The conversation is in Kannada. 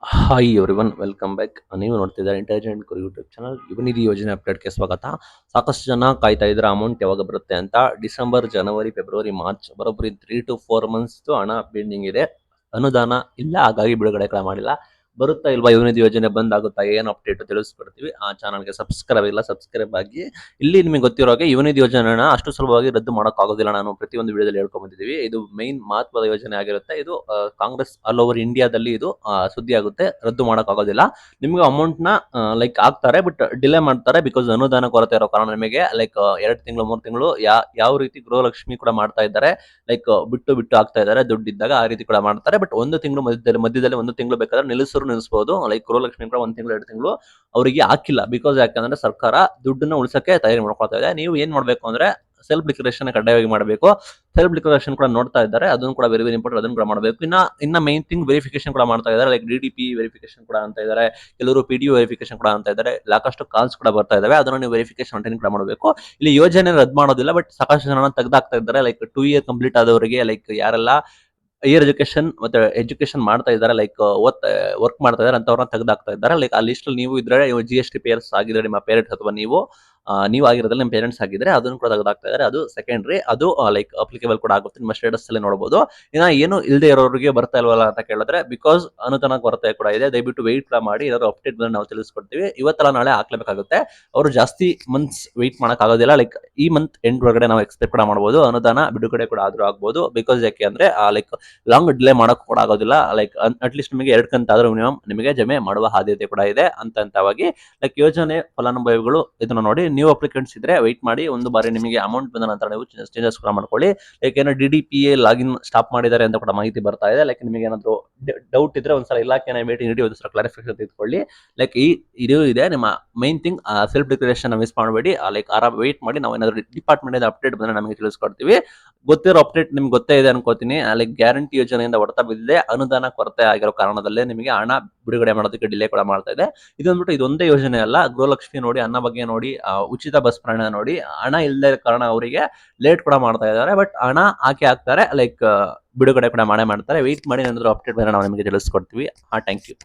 Hi everyone welcome back. ನೀವು ನೋಡ್ತಿದ್ದಾರೆ ಇಂಟೆಲಿಜೆಂಟ್ ಗುರು ಯೂಟ್ಯೂಬ್ ಚಾನಲ್. ಯುವನಿಧಿ ಯೋಜನೆ ಅಪ್ಡೇಟ್ಗೆ ಸ್ವಾಗತ. ಸಾಕಷ್ಟು ಜನ ಕಾಯ್ತಾ ಇದ್ರೆ ಅಮೌಂಟ್ ಯಾವಾಗ ಬರುತ್ತೆ ಅಂತ. ಡಿಸೆಂಬರ್, ಜನವರಿ, ಫೆಬ್ರವರಿ, ಮಾರ್ಚ್ ಬರೋಬ್ಬರಿ 3 to 4 months ಹಣ ಪೆಂಡಿಂಗ್ ಇದೆ. ಅನುದಾನ ಇಲ್ಲ, ಹಾಗಾಗಿ ಬಿಡುಗಡೆ ಕೂಡ ಮಾಡಿಲ್ಲ. ಬರುತ್ತಾ ಇಲ್ವಾ ಯುವನಿಧಿ ಯೋಜನೆ, ಬಂದಾಗುತ್ತಾ, ಏನು ಅಪ್ಡೇಟ್ ತಿಳಿಸ್ಕೊಡ್ತೀವಿ. ಆ ಚಾನಲ್ಗೆ ಸಬ್ಸ್ಕ್ರೈಬ್ ಇಲ್ಲ, ಸಬ್ಸ್ಕ್ರೈಬ್ ಆಗಿ. ಇಲ್ಲಿ ನಿಮಗೆ ಗೊತ್ತಿರೋ ಹಾಗೆ ಯುವನಿಧಿ ಯೋಜನೆನ ಅಷ್ಟು ಸುಲಭವಾಗಿ ರದ್ದು ಮಾಡೋಕ್ಕಾಗೋದಿಲ್ಲ. ನಾನು ಪ್ರತಿಯೊಂದು ವಿಡಿಯೋದಲ್ಲಿ ಹೇಳ್ಕೊಂಡ್ ಬಂದಿದ್ದೀವಿ. ಇದು ಮೈನ್ ಮಹತ್ವದ ಯೋಜನೆ ಆಗಿರುತ್ತೆ. ಇದು ಕಾಂಗ್ರೆಸ್ ಆಲ್ ಓವರ್ ಇಂಡಿಯಾದಲ್ಲಿ ಇದು ಸುದ್ದಿ ಆಗುತ್ತೆ. ರದ್ದು ಮಾಡೋಕ್ಕಾಗೋದಿಲ್ಲ. ನಿಮ್ಗೆ ಅಮೌಂಟ್ ನ ಲೈಕ್ ಹಾಕ್ತಾರೆ, ಬಟ್ ಡಿಲೇ ಮಾಡ್ತಾರೆ. ಬಿಕಾಸ್ ಅನುದಾನ ಕೊರತೆ ಇರೋ ಕಾರಣ ನಿಮಗೆ ಲೈಕ್ 2 ತಿಂಗಳು 3 ತಿಂಗಳು ಯಾವ ರೀತಿ ಗೃಹಲಕ್ಷ್ಮಿ ಕೂಡ ಮಾಡ್ತಾ ಇದ್ದಾರೆ, ಲೈಕ್ ಬಿಟ್ಟು ಬಿಟ್ಟು ಆಗ್ತಾ ಇದ್ದಾರೆ ದುಡ್ಡಿದ್ದಾಗ, ಆ ರೀತಿ ಕೂಡ ಮಾಡ್ತಾರೆ. ಬಟ್ 1 ತಿಂಗಳು ಮಧ್ಯದಲ್ಲಿ 1 ತಿಂಗಳು ಬೇಕಾದ್ರೆ ನಿಲ್ಲಿಸಬಹುದು. ಲೈಕ್ ಗೃಹಲಕ್ಷ್ಮಿ ಕೂಡ 1 ತಿಂಗಳು 2 ತಿಂಗಳು ಅವರಿಗೆ ಹಾಕಿಲ್ಲ. ಬಿಕಾಸ್ ಯಾಕಂದ್ರೆ ಸರ್ಕಾರ ದುಡ್ಡನ್ನ ಉಳಿಸಕ್ಕೆ ತಯಾರಿ ಮಾಡ್ಕೊಳ್ತಾ ಇದೆ. ನೀವು ಏನ್ ಮಾಡ್ಬೇಕು ಅಂದ್ರೆ ಸೆಲ್ಫ್ ಡಿಕ್ಲರೇಷನ್ ಕಡ್ಡಾಯವಾಗಿ ಮಾಡಬೇಕು. ಸೆಲ್ಫ್ ಡಿಕ್ಲರೇಷನ್ ಕೂಡ ನೋಡ್ತಾ ಇದ್ದಾರೆ, ಅದನ್ನು ಕೂಡ ವೆರಿ ಇಂಪಾರ್ಟೆಂಟ್, ಅದನ್ನು ಕೂಡ ಮಾಡಬೇಕು. ಇನ್ನ ಮೈನ್ ಥಿಂಗ್ ವೆರಿಫಿಕೇಶನ್ ಕೂಡ ಮಾಡ್ತಾ ಇದ್ದಾರೆ. ಲೈಕ್ DDP ವೆರಿಫಿಕೇಶನ್ ಕೂಡ ಅಂತ ಇದ್ದಾರೆ, ಕೆಲವರು PDO ವೆರಿಫಿಕೇಶನ್ ಕೂಡ ಅಂತ ಇದ್ದಾರೆ. ಸಾಕಷ್ಟು ಕಾಲ್ಸ್ ಕೂಡ ಬರ್ತಾ ಇದಾವೆ, ಅದನ್ನು ನೀವು ವೆರಿಫಿಕೇಶನ್ ಅಟೆಂಡ್ ಕೂಡ ಮಾಡಬೇಕು. ಇಲ್ಲಿ ಯೋಜನೆ ರದ್ದು ಮಾಡೋದಿಲ್ಲ, ಬಟ್ ಸಾಕಷ್ಟು ಜನ ತೆಗೆದಾಕ್ತಾ ಇದ್ದಾರೆ. ಲೈಕ್ 2 year ಕಂಪ್ಲೀಟ್ ಆದವರಿಗೆ, ಲೈಕ್ ಯಾರೆಲ್ಲ ಹೈಯರ್ ಎಜುಕೇಶನ್ ಮತ್ತೆ ಎಜುಕೇಶನ್ ಮಾಡ್ತಾ ಇದ್ದಾರೆ, ಲೈಕ್ ವರ್ಕ್ ಮಾಡ್ತಾ ಇದ್ದಾರೆ, ಅಂತವ್ರನ್ನ ತೆಗೆದಾಕ್ತಾ ಇದ್ದಾರೆ. ಲೈಕ್ ಆ ಲಿಸ್ಟ್ ಅಲ್ಲಿ ನೀವು ಇದ್ರೆ, GST ಪೇಯರ್ಸ್ ಆಗಿದ್ರೆ ನಿಮ್ಮ ಪೇರೆಂಟ್ಸ್, ಅಥವಾ ನೀವು ಆಗಿರೋದ್ರಲ್ಲಿ ನಿಮ್ಮ ಪೇರೆಂಟ್ಸ್ ಆಗಿದ್ರೆ, ಅದನ್ನು ಕೂಡ ತೆಗೆದಾಕ್ತಾ ಇದ್ದಾರೆ. ಅದು ಸೆಕೆಂಡ್ರಿ, ಅದು ಲೈಕ್ ಅಪ್ಲಿಕೇಬಲ್ ಕೂಡ ಆಗುತ್ತೆ. ನಿಮ್ಮ ಸ್ಟೇಟಸ್ ಅಲ್ಲಿ ನೋಡಬಹುದು. ಇನ್ನ ಏನು ಇಲ್ಲದೆ ಇರೋರಿಗೆ ಬರ್ತಾ ಇಲ್ವಲ್ಲ ಅಂತ ಕೇಳಿದ್ರೆ, ಬಿಕಾಸ್ ಅನುದಾನ ಕೊರತೆ ಕೂಡ ಇದೆ. ದಯವಿಟ್ಟು ವೆಯ್ಟ್ ಕೂಡ ಮಾಡಿ, ಏನಾದ್ರು ಅಪ್ಡೇಟ್ ಬಂದ್ರೆ ನಾವು ತಿಳಿಸ್ಕೊಡ್ತೀವಿ. ಇವತ್ತಲ್ಲ ನಾಳೆ ಹಾಕ್ಲೇಬೇಕಾಗುತ್ತೆ. ಅವರು ಜಾಸ್ತಿ ಮಂತ್ಸ್ ವೆಯ್ಟ್ ಮಾಡಕ್ ಆಗೋದಿಲ್ಲ. ಲೈಕ್ ಈ ಮಂತ್ ಎಂಡ್ ಒಳಗಡೆ ನಾವು ಎಕ್ಸ್ಪೆಕ್ಟ್ ಕೂಡ ಮಾಡಬಹುದು. ಅನುದಾನ ಬಿಡುಗಡೆ ಕೂಡ ಆದ್ರೂ ಆಗ್ಬಹುದು. ಬಿಕಾಸ್ ಯಾಕೆ ಅಂದ್ರೆ ಲೈಕ್ ಲಾಂಗ್ ಡಿಲೇ ಮಾಡಕ್ ಕೂಡ ಆಗೋದಿಲ್ಲ. ಲೈಕ್ ಅಟ್ಲೀಸ್ಟ್ ನಿಮಗೆ 2 ಕಂತಾದ್ರೂ ಮಿನಿಮಮ್ ನಿಮಗೆ ಜಮೆ ಮಾಡುವ ಸಾಧ್ಯತೆ ಕೂಡ ಇದೆ. ಹಂತವಾಗಿ ಲೈಕ್ ಯೋಜನೆ ಫಲಾನುಭವಿಗಳು ಇದನ್ನ ನೋಡಿ, ನೀವು ಅಪ್ಲಿಕೆಂಟ್ಸ್ ಇದ್ರೆ ವೆಯ್ಟ್ ಮಾಡಿ. ಒಂದು ಬಾರಿ ನಿಮಗೆ ಅಮೌಂಟ್ ಬಂದ ನಂತರ ನೀವು ಚೇಂಜಸ್ ಕೂಡ ಮಾಡ್ಕೊಳ್ಳಿ. ಲೈಕ್ ಏನೋ DDPA ಲಾಗಿನ್ ಸ್ಟಾಪ್ ಮಾಡಿದ್ದಾರೆ ಅಂತ ಕೂಡ ಮಾಹಿತಿ ಬರ್ತಾ ಇದೆ. ಲೈಕ್ ನಿಮಗೆ ಏನಾದ್ರು ಡೌಟ್ ಇದ್ರೆ ಒಂದ್ಸಲ ಇಲಾಖೆನ ಭೇಟಿ ನೀಡಿ ಒಂದ್ಸಲ ಕ್ಲಾರಿಫಿಕೇಶನ್ ತೆಗೆದುಕೊಳ್ಳಿ. ಲೈಕ್ ಇದು ಇದೆ ನಿಮ್ಮ main thing. Self declaration miss ಮಾಡಬೇಡಿ. ಲೈಕ್ ಆರಾಮ್ ವೇಟ್ ಮಾಡಿ. ನಾವು ಏನಾದ್ರು ಡಿಪಾರ್ಟ್ಮೆಂಟ್ ಅಪ್ಡೇಟ್ ಬಂದ್ರೆ ನಮಗೆ ತಿಳಿಸ್ಕೊಡ್ತೀವಿ. ಗೊತ್ತಿರೋ ಅಪ್ಡೇಟ್ ನಿಮ್ಗೆ ಗೊತ್ತೇ ಇದೆ ಅನ್ಕೋತೀನಿ. ಲೈಕ್ ಗ್ಯಾರಂಟಿ ಯೋಜನೆಯಿಂದ ಹೊಡೆತ ಬಿದ್ದಿದೆ. ಅನುದಾನ ಕೊರತೆ ಆಗಿರೋ ಕಾರಣದಲ್ಲೇ ನಿಮಗೆ ಹಣ ಬಿಡುಗಡೆ ಮಾಡೋದಕ್ಕೆ ಡಿಲೇ ಕೂಡ ಮಾಡ್ತಾ ಇದೆ. ಇದೊಂದೇ ಯೋಜನೆ ಅಲ್ಲ. ಗೃಹಲಕ್ಷ್ಮಿ ನೋಡಿ, ಅನ್ನ ಬಗ್ಗೆ ನೋಡಿ, ಉಚಿತ ಬಸ್ ಪ್ರಯಾಣ ನೋಡಿ, ಹಣ ಇಲ್ಲದೆ ಕಾರಣ ಅವರಿಗೆ ಲೇಟ್ ಕೂಡ ಮಾಡ್ತಾ ಇದ್ದಾರೆ. ಬಟ್ ಹಣ ಹಾಕ್ತಾರೆ. ಲೈಕ್ ಬಿಡುಗಡೆ ಕೂಡ ಮಾಡೇ ಮಾಡ್ತಾರೆ. ವೆಯ್ಟ್ ಮಾಡಿ, ಏನಾದ್ರು ಅಪ್ಡೇಟ್ ಬಂದ್ರೆ ನಾವು ನಿಮಗೆ ತಿಳಿಸ್ಕೊಡ್ತೀವಿ. Thank you.